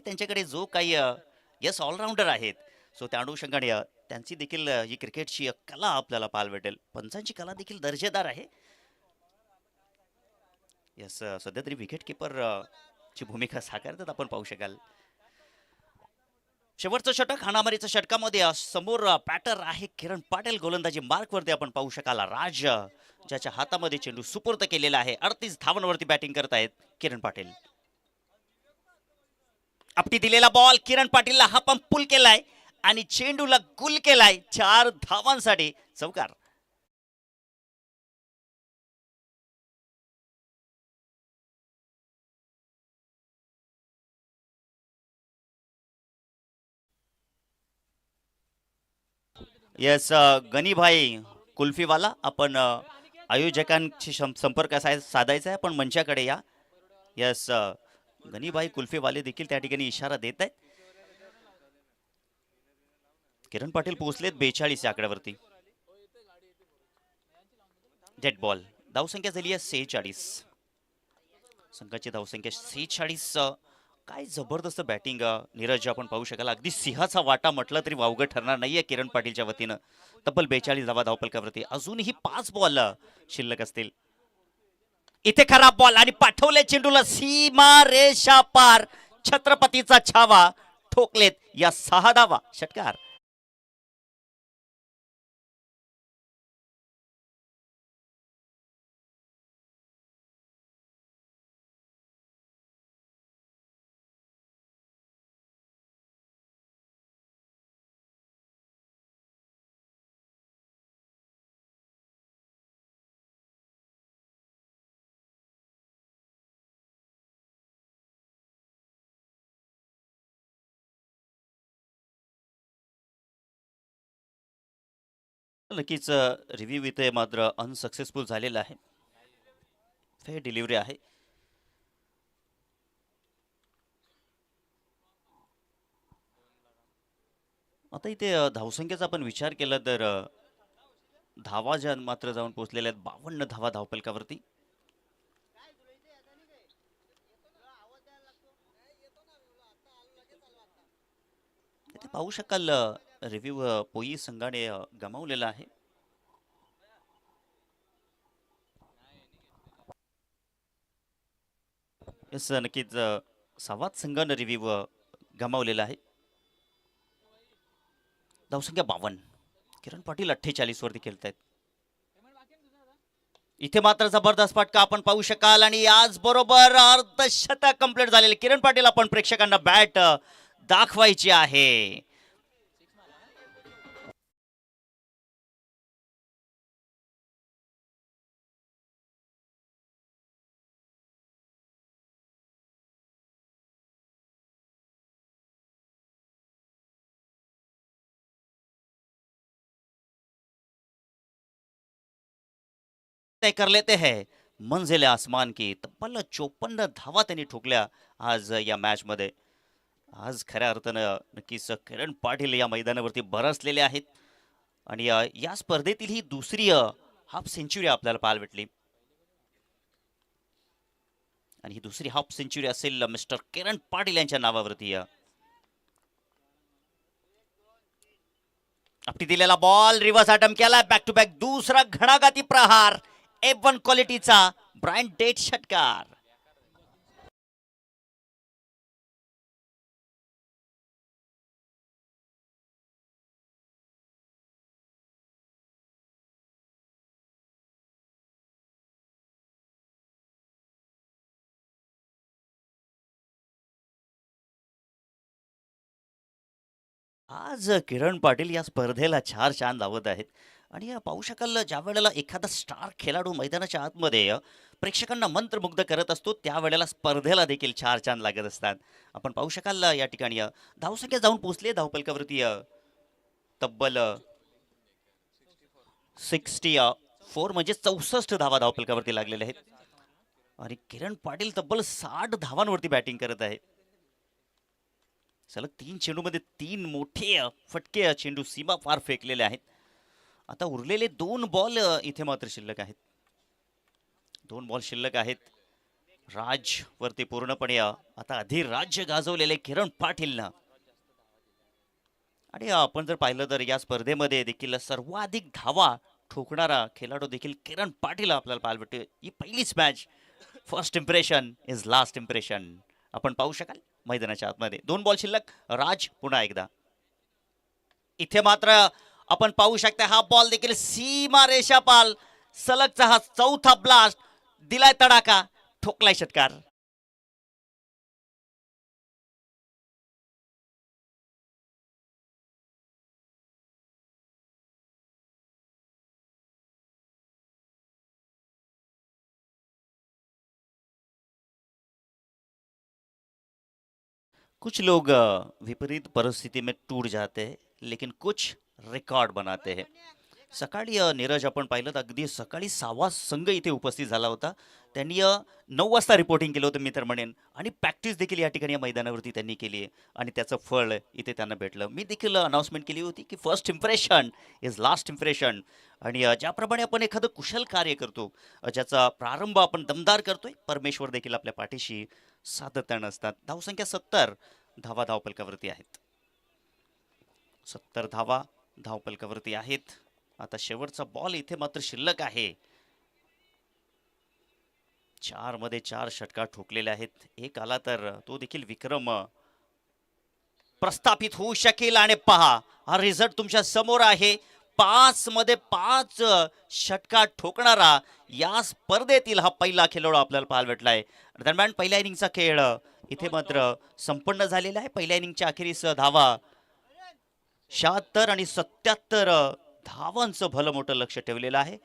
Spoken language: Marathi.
त्यांच्याकडे जो काही यस ऑलराऊंडर आहेत. सो त्या अनुषंगाने त्यांची देखील ही क्रिकेटची कला आपल्याला पाहायला भेटेल. पंचांची कला देखील दर्जेदार आहे. यस सध्या तरी विकेट किपर ची भूमिका साकारतात आपण पाहू शकाल. शेवटचं षटक हाणामारीच्या षटकामध्ये समोर बॅटर आहे किरण पाटील. गोलंदाजी मार्कवरती आपण पाहू शकाल राज ज्याच्या हातामध्ये चेंडू सुपूर्द केलेला आहे. 38 धावांवरती बॅटिंग करत आहेत किरण पाटील. आपटी दिलेला बॉल किरण पाटीलला हा पंप पुल केलाय आणि चेंडूला गुल केलाय. 4 धावांसाठी चौकार. येस गनीभाई कुल्फीवाला आपण आयोजकांशी संपर्क साधायचा आहे. आपण मंचाकडे या. येस गनीभाई कुल्फीवाले देखील त्या ठिकाणी इशारा देत आहेत. किरण पाटील पोहोचलेत 42 या आकड्यावरती. Dead ball. धावसंख्या झाली आहे 46. संघाची धावसंख्या 46. काय जबरदस्त बॅटिंग नीरज आपण पाहू शकाल. अगदी सिंहाचा वाटा म्हटलं तरी वावगं ठरणार नाहीये किरण पाटीलच्या वतीनं. तब्बल 42 धावा धावपलकावरती. अजूनही 5 बॉल शिल्लक असतील. इथे खराब बॉल आणि पाठवले चेंडूला सीमा रेषा पार. छत्रपतीचा छावा ठोकलेत या 6 धावा. षटकार. नक्कीच रिव्ह्यू इथे मात्र अनसक्सेसफुल झालेला आहे. फेअर डिलिव्हरी आहे. आता इथे धावसंख्येचा आपण विचार केला तर धावा ज्या मात्र जाऊन पोहोचलेल्या आहेत 52 धावा धावपलकावरती. इथे पाहू शकाल रिव्ह्यू पोई संघाने गमावलेला आहे. यस नक्कीच संवाद संघानं रिव्ह्यू गमावलेला आहे. धावसंख्या 52. किरण पाटील 48 वरती खेळत आहेत. इथे मात्र जबरदस्त फटका आपण पाहू शकाल आणि आज बरोबर अर्धशतक कंप्लीट झालेले. किरण पाटील आपण प्रेक्षकांना बॅट दाखवायची आहे. तय कर लेते हैं मंजिल आसमान की. तब्बल 54 धावा त्यांनी ठोकल्या आज या मॅच मध्ये. आज खऱ्या अर्थानं नक्कीच किरण पाटील या मैदानावरती बरसलेले आहेत आणि या स्पर्धेतील ही दुसरी हाफ सेंचुरी आपल्याला पाहायला भेटली आणि ही दुसरी हाफ सेंचुरी असेल मिस्टर किरण पाटील यांच्या नावावरती. आपली दिलेला बॉल रिव्हर्स अटेम्प्ट केला. बॅक टू बॅक दुसरा घणाघाती प्रहार. F1 क्वालिटीचा ब्रायन डेट षटकार. आज किरण पाटील या स्पर्धेला 4 चांद लावत आहेत आणि पाहू शकाल ज्या वेळेला एखादा स्टार खेळाडू मैदानाच्या आतमध्ये प्रेक्षकांना मंत्रमुग्ध करत असतो त्यावेळेला स्पर्धेला देखील 4 चांद लागत असतात. आपण पाहू शकाल या ठिकाणी धावसंख्या जाऊन पोहोचले धावपलकावरती तब्बल 64 म्हणजे 64 धावा धावपलकावरती लागलेले आहेत आणि किरण पाटील तब्बल 60 धावांवरती बॅटिंग करत आहे. सलग 3 चेंडूमध्ये 3 मोठे फटके चेंडू सीमा पार फेकलेले आहेत. आता उरलेले 2 बॉल इथे मात्र शिल्लक आहेत. 2 बॉल शिल्लक आहेत. राज वरती पूर्णपणे आता अधिराज्य गाजवलेले किरण पाटीलनं. आणि आपण जर पाहिलं तर या स्पर्धेमध्ये देखील सर्वाधिक धावा ठोकणारा खेळाडू देखील किरण पाटील आपल्याला पाहायला भेटते. ही पहिलीच match. First impression is last impression. आपण पाहू शकाल मैदानाच्या आतमध्ये 2 बॉल शिल्लक. राज पुन्हा एकदा. इथे मात्र आपण पाहू शकता हा बॉल देखील सीमा रेषापाल. सलगचा हा चौथा ब्लास्ट. दिलाय तडाखा, ठोकलाय षटकार. कुछ लोग विपरीत परिस्थिति में टूट जाते हैं, लेकिन कुछ रेकॉर्ड बनाते हैं. सकाळी नीरज आपण पाहिलं तर अगदी सकाळी 6वा संघ इथे उपस्थित झाला होता. त्यांनी 9 वाजता रिपोर्टिंग केलं होतं मी तर म्हणेन. आणि प्रॅक्टिस देखील या ठिकाणी या मैदानावरती त्यांनी केली आहे. आणि त्याचं फळ इथे त्यांना भेटलं. मी देखील अनाउन्समेंट केली होती की first impression is last impression. आणि ज्याप्रमाणे आपण एखादं कुशल कार्य करतो, ज्याचा प्रारंभ आपण दमदार करतोय, परमेश्वर देखील आपल्या पाठीशी सातत्यानं असतात. धावसंख्या 70 धावा धावपलकावरती आहेत. 70 धावा धावपलकावरती आहेत. आता शेवटचा बॉल इथे मात्र शिल्लक आहे. 4 मध्ये 4 षटकार ठोकलेले आहेत. एक आला तर तो देखील विक्रम प्रस्थापित होऊ शकेल. आणि पहा हा रिझल्ट तुमच्या समोर आहे. 5 मध्ये 5 षटकार ठोकणारा या स्पर्धेतील हा पहिला खेळाडू आपल्याला पाहायला भेटलाय. दरम्यान पहिल्या इनिंगचा खेळ इथे मात्र संपन्न झालेला आहे. पहिल्या इनिंगच्या अखेरीस धावा 76 आणि 77 धावांचं भलं मोठं लक्ष ठेवलेलं आहे.